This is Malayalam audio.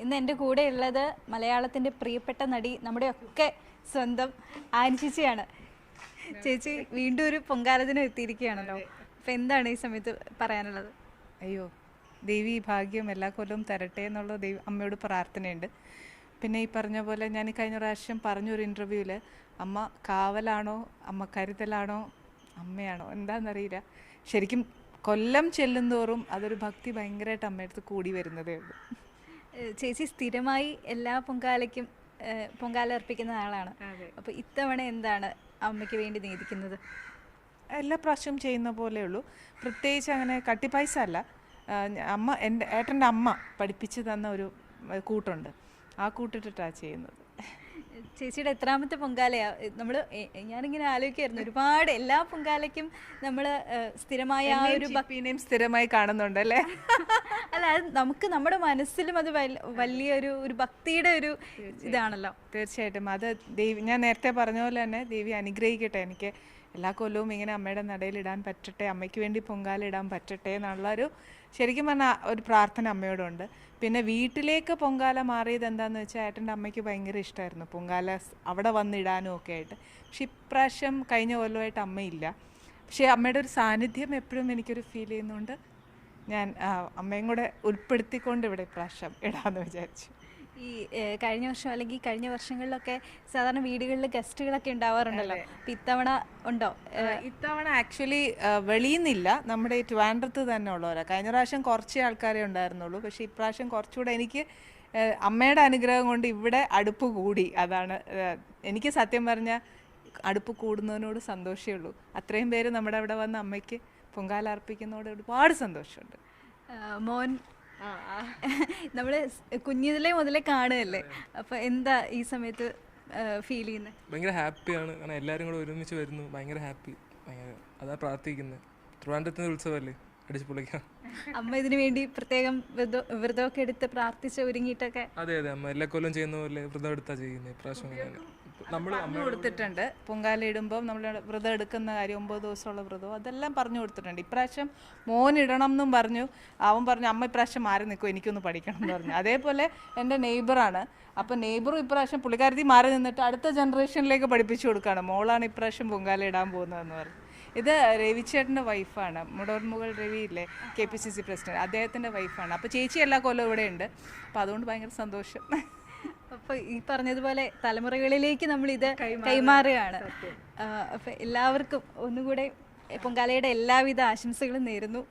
ഇന്ന് എൻ്റെ കൂടെ ഉള്ളത് മലയാളത്തിൻ്റെ പ്രിയപ്പെട്ട നടി നമ്മുടെയൊക്കെ സ്വന്തം ആനി ചേച്ചിയാണ്. ചേച്ചി വീണ്ടും ഒരു പൊങ്കാലദിനം എത്തിയിരിക്കുകയാണല്ലോ. അപ്പം എന്താണ് ഈ സമയത്ത് പറയാനുള്ളത്? അയ്യോ, ദേവി ഭാഗ്യം എല്ലാ കൊല്ലവും തരട്ടെ എന്നുള്ള അമ്മയോട് പ്രാർത്ഥനയുണ്ട്. പിന്നെ ഈ പറഞ്ഞ പോലെ ഞാൻ കഴിഞ്ഞ പ്രാവശ്യം പറഞ്ഞൊരു ഇൻ്റർവ്യൂവിൽ അമ്മ കാവലാണോ അമ്മ കരുതലാണോ അമ്മയാണോ എന്താണെന്നറിയില്ല. ശരിക്കും കൊല്ലം ചെല്ലുന്തോറും അതൊരു ഭക്തി ഭയങ്കരമായിട്ട് അമ്മയടുത്ത് കൂടി വരുന്നതേ ഉള്ളൂ. ചേച്ചി സ്ഥിരമായി എല്ലാ പൊങ്കാലയ്ക്കും പൊങ്കാല അർപ്പിക്കുന്ന ആളാണ്. അപ്പോൾ ഇത്തവണ എന്താണ് അമ്മയ്ക്ക് വേണ്ടി നീതിക്കുന്നത്? എല്ലാ പ്രാവശ്യവും ചെയ്യുന്ന പോലെ ഉള്ളൂ. പ്രത്യേകിച്ച് അങ്ങനെ കട്ടിപ്പൈസ അല്ല. അമ്മ ഏട്ടൻ്റെ അമ്മ പഠിപ്പിച്ച് തന്ന ഒരു കൂട്ടുണ്ട്, ആ കൂട്ടിട്ടിട്ടാണ് ചെയ്യുന്നത്. ചേച്ചിയുടെ എത്രാമത്തെ പൊങ്കാലയാ? ഞാനിങ്ങനെ ആലോചിക്കായിരുന്നു, ഒരുപാട് എല്ലാ പൊങ്കാലയ്ക്കും നമ്മൾ സ്ഥിരമായ ആ ഒരു ഭക്തിനെയും സ്ഥിരമായി കാണുന്നുണ്ട് അല്ലേ? അല്ല, അത് നമുക്ക് നമ്മുടെ മനസ്സിലും അത് വലിയൊരു ഭക്തിയുടെ ഒരു ഇതാണല്ലോ. തീർച്ചയായിട്ടും അത് ഞാൻ നേരത്തെ പറഞ്ഞ പോലെ തന്നെ ദേവി അനുഗ്രഹിക്കട്ടെ. എനിക്ക് എല്ലാ കൊല്ലവും ഇങ്ങനെ അമ്മയുടെ നടയിൽ ഇടാൻ പറ്റട്ടെ, അമ്മയ്ക്ക് വേണ്ടി പൊങ്കാല ഇടാൻ പറ്റട്ടെ എന്നുള്ളൊരു ശരിക്കും പറഞ്ഞാൽ ഒരു പ്രാർത്ഥന അമ്മയോടുണ്ട്. പിന്നെ വീട്ടിലേക്ക് പൊങ്കാല മാറിയത് എന്താണെന്ന് വെച്ചാൽ ഏട്ടൻ്റെ അമ്മയ്ക്ക് ഭയങ്കര ഇഷ്ടമായിരുന്നു പൊങ്കാല അവിടെ വന്നിടാനും ഒക്കെ ആയിട്ട്. പക്ഷെ ഇപ്രാവശ്യം കഴിഞ്ഞ കൊല്ലമായിട്ട് അമ്മയില്ല. പക്ഷേ അമ്മയുടെ ഒരു സാന്നിധ്യം എപ്പോഴും എനിക്കൊരു ഫീൽ ചെയ്യുന്നുണ്ട്. ഞാൻ അമ്മയും കൂടെ ഉൾപ്പെടുത്തിക്കൊണ്ട് ഇവിടെ ഇപ്രാവശ്യം ഇടാമെന്ന് വിചാരിച്ചു. ഈ കഴിഞ്ഞ വർഷം അല്ലെങ്കിൽ കഴിഞ്ഞ വർഷങ്ങളിലൊക്കെ സാധാരണ വീടുകളിൽ ഗസ്റ്റുകളൊക്കെ ഉണ്ടാവാറുണ്ടല്ലോ. അപ്പം ഇത്തവണ ഉണ്ടോ? ഇത്തവണ ആക്ച്വലി വെളിയുന്നില്ല, നമ്മുടെ ഈ ട്രിവാൻഡ്രത്ത് തന്നെ ഉള്ളവരാണ്. കഴിഞ്ഞ പ്രാവശ്യം കുറച്ച് ആൾക്കാരെ ഉണ്ടായിരുന്നുള്ളൂ. പക്ഷേ ഇപ്രാവശ്യം കുറച്ചുകൂടെ എനിക്ക് അമ്മയുടെ അനുഗ്രഹം കൊണ്ട് ഇവിടെ അടുപ്പ് കൂടി. അതാണ് എനിക്ക് സത്യം പറഞ്ഞാൽ അടുപ്പ് കൂടുന്നതിനോട് സന്തോഷമേ ഉള്ളൂ. അത്രയും പേര് നമ്മുടെ അവിടെ വന്ന് അമ്മയ്ക്ക് പൊങ്കാല അർപ്പിക്കുന്നതോട് ഒരുപാട് സന്തോഷമുണ്ട്. മോൻ നമ്മള് കുഞ്ഞിതിലെ മുതലേ കാണുകയല്ലേ, അപ്പൊ എന്താ ഈ സമയത്ത് ഫീൽ ചെയ്യുന്നത്? ഭയങ്കര ഹാപ്പിയാണ്. കാരണം എല്ലാവരും കൂടെ ഒരുമിച്ച് വരുന്നു, ഭയങ്കര ഹാപ്പി. അതാ പ്രാർത്ഥിക്കുന്നത്. ട്രിവാൻഡ്രത്തിന്റെ ഉത്സവമല്ലേ, അടിച്ചു പൊളിക്കാം. അമ്മ ഇതിനു വേണ്ടി പ്രത്യേകം വ്രതമൊക്കെ എടുത്ത് പ്രാർത്ഥിച്ച് ഒരുങ്ങിയിട്ടൊക്കെ? അതെ അതെ, അമ്മ എല്ലാ കൊല്ലം ചെയ്യുന്ന പോലെ വ്രതം എടുത്താ ചെയ്യുന്നത്. ഇപ്രാവശ്യം നമ്മൾ പറഞ്ഞു കൊടുത്തിട്ടുണ്ട്. പൊങ്കാല ഇടുമ്പോൾ നമ്മൾ വ്രതം എടുക്കുന്ന കാര്യം 9 ദിവസമുള്ള വ്രതവും അതെല്ലാം പറഞ്ഞു കൊടുത്തിട്ടുണ്ട്. ഇപ്രാവശ്യം മോൻ ഇടണം എന്നും പറഞ്ഞു. അവൻ പറഞ്ഞു അമ്മ ഇപ്രാവശ്യം മാറി നിൽക്കും, എനിക്കൊന്ന് പഠിക്കണം എന്ന് പറഞ്ഞു. അതേപോലെ എൻ്റെ നെയ്ബറാണ്. അപ്പോൾ നെയ്ബറും ഇപ്രാവശ്യം പുള്ളിക്കാരത്തി മാറി നിന്നിട്ട് അടുത്ത ജനറേഷനിലേക്ക് പഠിപ്പിച്ചു കൊടുക്കുകയാണ്. മോളാണ് ഇപ്രാവശ്യം പൊങ്കാല ഇടാൻ പോകുന്നതെന്ന് പറഞ്ഞു. ഇത് രവിച്ചേട്ടൻ്റെ വൈഫാണ്, മുടോർമുകൾ രവി ഇല്ലേ, KPCC പ്രസിഡന്റ്, അദ്ദേഹത്തിൻ്റെ വൈഫാണ്. അപ്പോൾ ചേച്ചി എല്ലാ കൊല്ലം ഇവിടെ ഉണ്ട്. അപ്പോൾ അതുകൊണ്ട് ഭയങ്കര സന്തോഷം. അപ്പോൾ ഈ പറഞ്ഞതുപോലെ തലമുറകളിലേക്ക് നമ്മൾ ഇത് കൈമാറുകയാണ്. അപ്പോൾ എല്ലാവർക്കും ഒന്നുകൂടെ പൊങ്കാലയുടെ എല്ലാവിധ ആശംസകളും നേരുന്നു.